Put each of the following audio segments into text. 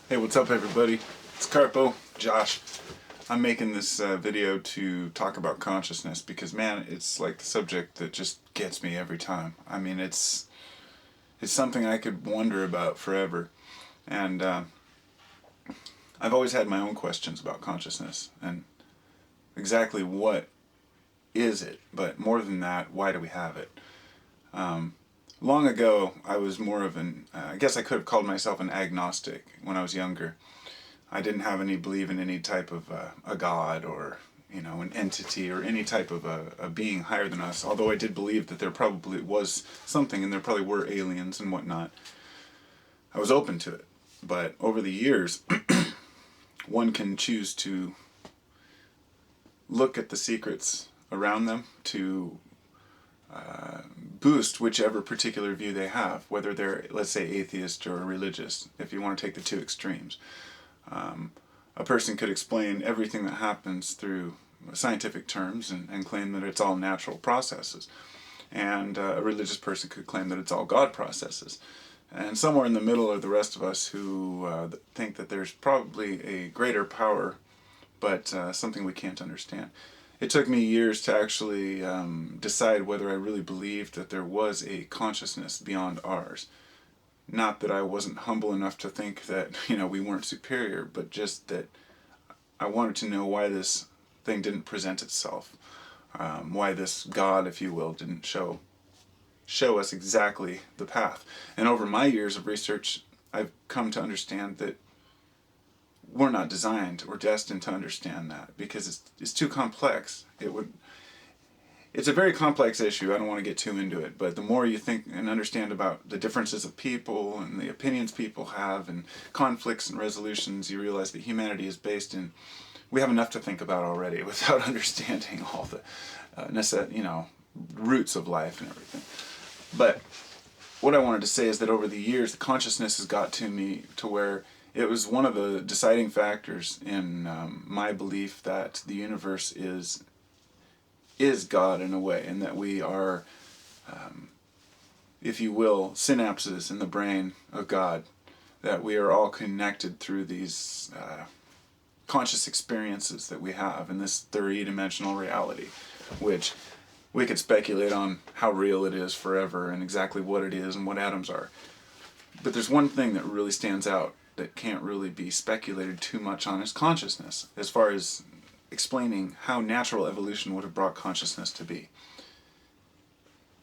Hey, what's up everybody? It's Carpo, Josh. I'm making this video to talk about consciousness because, man, it's like the subject that just gets me every time. I mean, it's something I could wonder about forever. And I've always had my own questions about consciousness and exactly what is it, but more than that, why do we have it? Long ago, I was more of I guess I could have called myself an agnostic when I was younger. I didn't have any belief in any type of a god or, an entity or any type of a being higher than us, although I did believe that there probably was something and there probably were aliens and whatnot. I was open to it. But over the years, one can choose to look at the secrets around them to boost whichever particular view they have, whether they're, let's say, atheist or religious, if you want to take the two extremes. A person could explain everything that happens through scientific terms and claim that it's all natural processes. And a religious person could claim that it's all God processes. And somewhere in the middle are the rest of us who think that there's probably a greater power, but something we can't understand. It took me years to actually decide whether I really believed that there was a consciousness beyond ours. Not that I wasn't humble enough to think that, we weren't superior, but just that I wanted to know why this thing didn't present itself. Why this God, if you will, didn't show us exactly the path. And over my years of research, I've come to understand that we're not designed or destined to understand that because it's too complex. It's a very complex issue. I don't want to get too into it, but the more you think and understand about the differences of people and the opinions people have and conflicts and resolutions, you realize that humanity is based in, we have enough to think about already without understanding all the roots of life and everything. But what I wanted to say is that over the years, the consciousness has got to me to where it was one of the deciding factors in my belief that the universe is God in a way, and that we are, if you will, synapses in the brain of God, that we are all connected through these conscious experiences that we have in this three-dimensional reality, which we could speculate on how real it is forever and exactly what it is and what atoms are. But there's one thing that really stands out that can't really be speculated too much on, is consciousness, as far as explaining how natural evolution would have brought consciousness to be.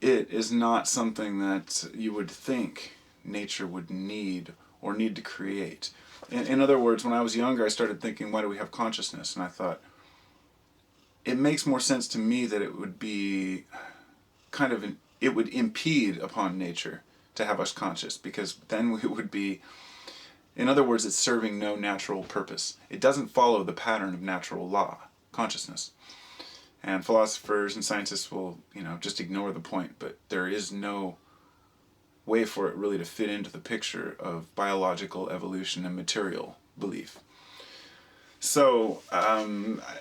It is not something that you would think nature would need or need to create. In other words, when I was younger, I started thinking, why do we have consciousness? And I thought, it makes more sense to me that it would be it would impede upon nature to have us conscious, because then we would be, in other words, it's serving no natural purpose. It doesn't follow the pattern of natural law, consciousness. And philosophers and scientists will, just ignore the point, but there is no way for it really to fit into the picture of biological evolution and material belief. So,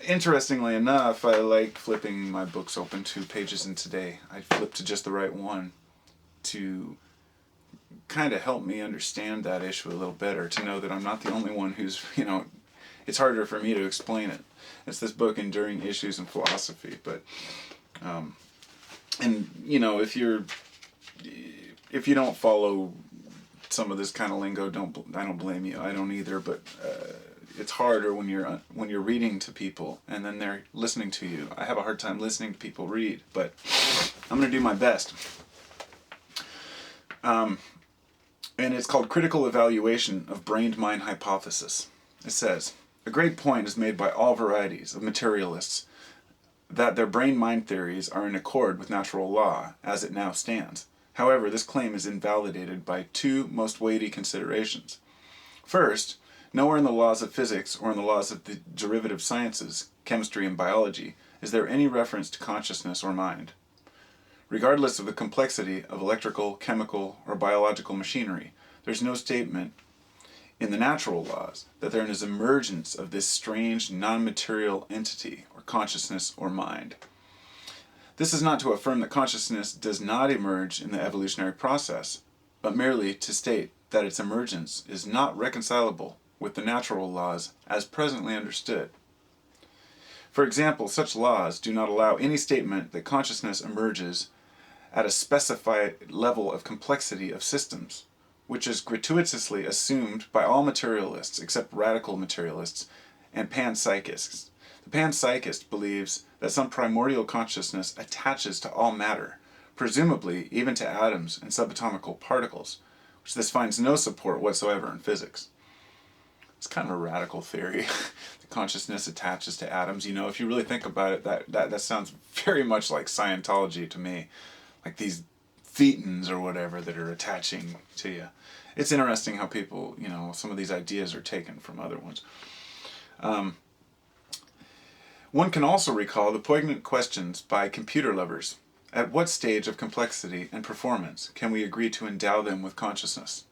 interestingly enough, I like flipping my books open 2 pages in today. I flip to just the right one to kind of help me understand that issue a little better, to know that I'm not the only one who's, it's harder for me to explain it. It's this book, Enduring Issues in Philosophy, but, if you don't follow some of this kind of lingo, I don't blame you. I don't either, but it's harder when you're reading to people and then they're listening to you. I have a hard time listening to people read, but I'm going to do my best. And it's called Critical Evaluation of Brain-Mind Hypothesis. It says, a great point is made by all varieties of materialists that their brain-mind theories are in accord with natural law as it now stands. However, this claim is invalidated by 2 most weighty considerations. First, nowhere in the laws of physics or in the laws of the derivative sciences, chemistry and biology, is there any reference to consciousness or mind. Regardless of the complexity of electrical, chemical, or biological machinery, there's no statement in the natural laws that there is emergence of this strange non-material entity, or consciousness or mind. This is not to affirm that consciousness does not emerge in the evolutionary process, but merely to state that its emergence is not reconcilable with the natural laws as presently understood. For example, such laws do not allow any statement that consciousness emerges at a specified level of complexity of systems, which is gratuitously assumed by all materialists except radical materialists and panpsychists. The panpsychist believes that some primordial consciousness attaches to all matter, presumably even to atoms and subatomic particles, which this finds no support whatsoever in physics. It's kind of a radical theory. The consciousness attaches to atoms. You know, if you really think about it, that sounds very much like Scientology to me. Like these thetans or whatever that are attaching to you. It's interesting how people, you know, some of these ideas are taken from other ones. One can also recall the poignant questions by computer lovers. At what stage of complexity and performance can we agree to endow them with consciousness?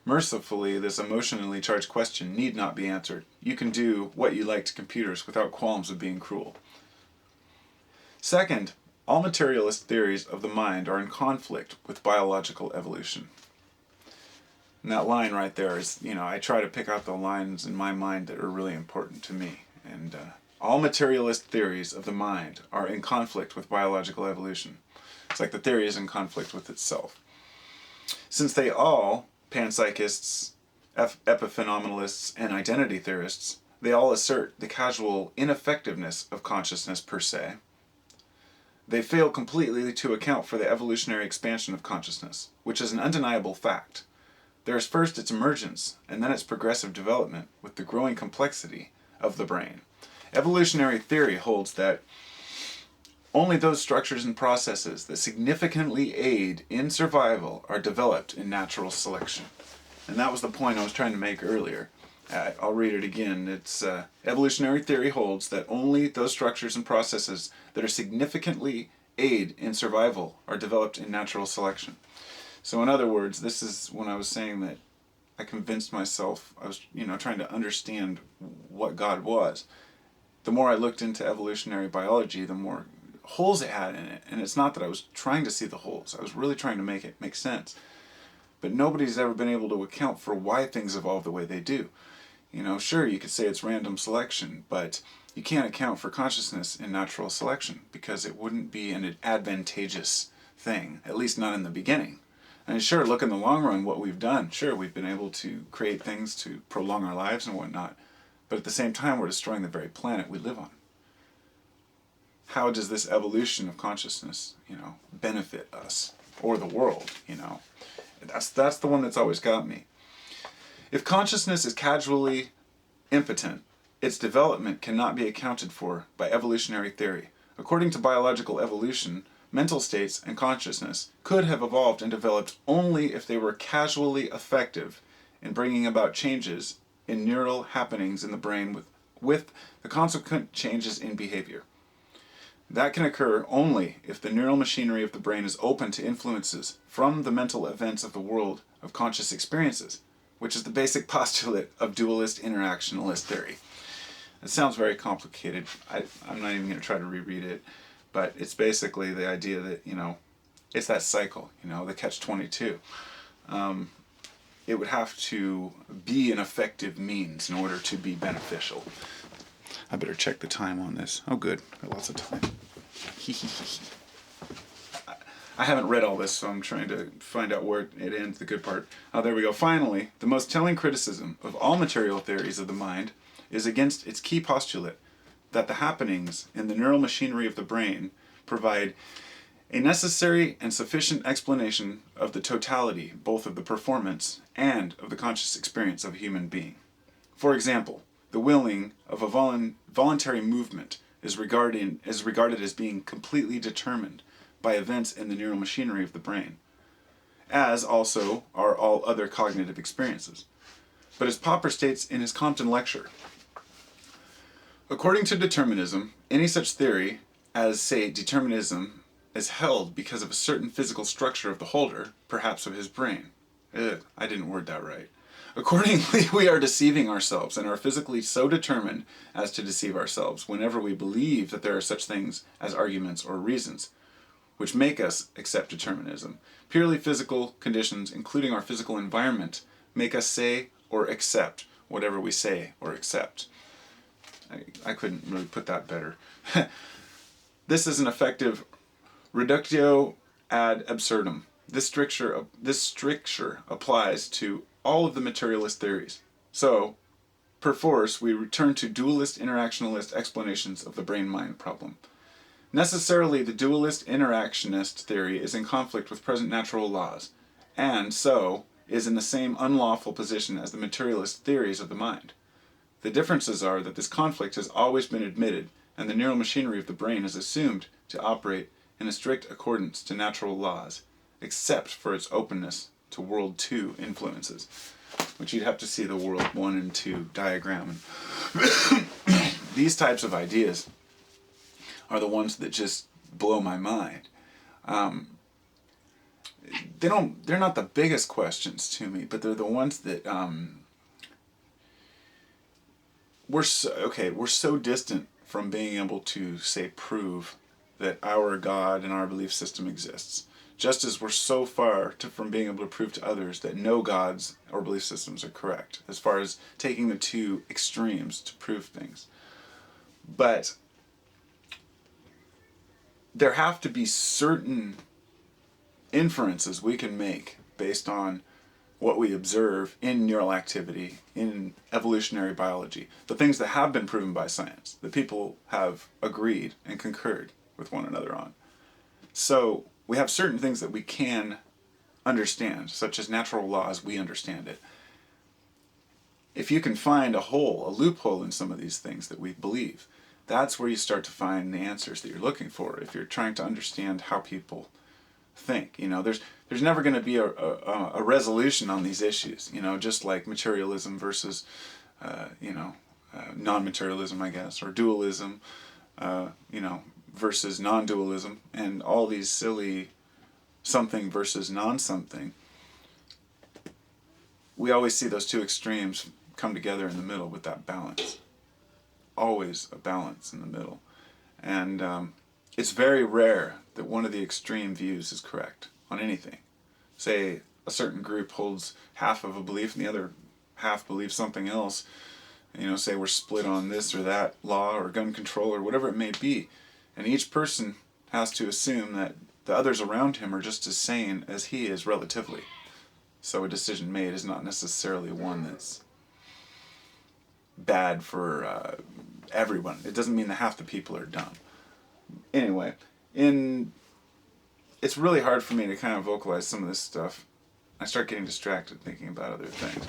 Mercifully, this emotionally charged question need not be answered. You can do what you like to computers without qualms of being cruel. Second, all materialist theories of the mind are in conflict with biological evolution. And that line right there is, you know, I try to pick out the lines in my mind that are really important to me. And all materialist theories of the mind are in conflict with biological evolution. It's like the theory is in conflict with itself. Since they all, panpsychists, epiphenomenalists, and identity theorists, they all assert the causal ineffectiveness of consciousness per se, they fail completely to account for the evolutionary expansion of consciousness, which is an undeniable fact. There is first its emergence, and then its progressive development with the growing complexity of the brain. Evolutionary theory holds that only those structures and processes that significantly aid in survival are developed in natural selection. And that was the point I was trying to make earlier. I'll read it again. It's evolutionary theory holds that only those structures and processes that are significantly aid in survival are developed in natural selection. So in other words, this is when I was saying that I convinced myself, I was, you know, trying to understand what God was. The more I looked into evolutionary biology, the more holes it had in it. And it's not that I was trying to see the holes. I was really trying to make it make sense. But nobody's ever been able to account for why things evolve the way they do. You know, sure, you could say it's random selection, but you can't account for consciousness in natural selection because it wouldn't be an advantageous thing, at least not in the beginning. And sure, look in the long run what we've done. Sure, we've been able to create things to prolong our lives and whatnot, but at the same time we're destroying the very planet we live on. How does this evolution of consciousness, you know, benefit us or the world, you know? That's the one that's always got me. If consciousness is causally impotent, its development cannot be accounted for by evolutionary theory. According to biological evolution, mental states and consciousness could have evolved and developed only if they were causally effective in bringing about changes in neural happenings in the brain with the consequent changes in behavior. That can occur only if the neural machinery of the brain is open to influences from the mental events of the world of conscious experiences, which is the basic postulate of dualist interactionalist theory. It sounds very complicated. I'm not even going to try to reread it, but it's basically the idea that, you know, it's that cycle, you know, the catch-22. It would have to be an effective means in order to be beneficial. I better check the time on this. Oh, good. Got lots of time. I haven't read all this, so I'm trying to find out where it ends, the good part. Oh, there we go. Finally, the most telling criticism of all material theories of the mind is against its key postulate that the happenings in the neural machinery of the brain provide a necessary and sufficient explanation of the totality both of the performance and of the conscious experience of a human being. For example, the willing of a voluntary movement is regarded as being completely determined by events in the neural machinery of the brain, as also are all other cognitive experiences. But as Popper states in his Compton lecture, according to determinism, any such theory as, say, determinism is held because of a certain physical structure of the holder, perhaps of his brain. I didn't word that right. Accordingly, we are deceiving ourselves and are physically so determined as to deceive ourselves whenever we believe that there are such things as arguments or reasons, which make us accept determinism. Purely physical conditions, including our physical environment, make us say or accept whatever we say or accept. I couldn't really put that better. This is an effective reductio ad absurdum. This stricture applies to all of the materialist theories. So, perforce, we return to dualist interactionalist explanations of the brain-mind problem. Necessarily, the dualist interactionist theory is in conflict with present natural laws, and so is in the same unlawful position as the materialist theories of the mind. The differences are that this conflict has always been admitted, and the neural machinery of the brain is assumed to operate in a strict accordance to natural laws, except for its openness to World 2 influences, which you'd have to see the World 1 and 2 diagram. These types of ideas are the ones that just blow my mind. They're not the biggest questions to me, but they're the ones that we're so distant from being able to, say, prove that our God and our belief system exists. Just as we're so far from being able to prove to others that no gods or belief systems are correct, as far as taking the two extremes to prove things. But there have to be certain inferences we can make based on what we observe in neural activity, in evolutionary biology, the things that have been proven by science, that people have agreed and concurred with one another on. So we have certain things that we can understand, such as natural laws, we understand it. If you can find a loophole in some of these things that we believe, that's where you start to find the answers that you're looking for if you're trying to understand how people think. There's never going to be a resolution on these issues, just like materialism versus non-materialism, I guess, or dualism, versus non-dualism, and all these silly something versus non-something. We always see those two extremes come together in the middle with that balance. Always a balance in the middle. And it's very rare that one of the extreme views is correct on anything. Say a certain group holds half of a belief and the other half believes something else. Say we're split on this or that law or gun control or whatever it may be. And each person has to assume that the others around him are just as sane as he is relatively. So a decision made is not necessarily one that's bad for everyone. It doesn't mean that half the people are dumb. Anyway, it's really hard for me to kind of vocalize some of this stuff. I start getting distracted thinking about other things.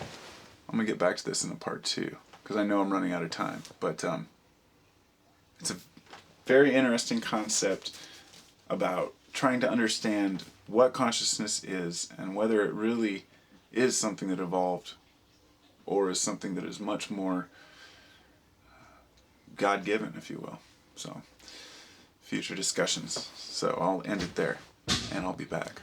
I'm going to get back to this in a part 2, because I know I'm running out of time. But it's a very interesting concept about trying to understand what consciousness is and whether it really is something that evolved or is something that is much more God-given, if you will. So, future discussions. So I'll end it there, and I'll be back.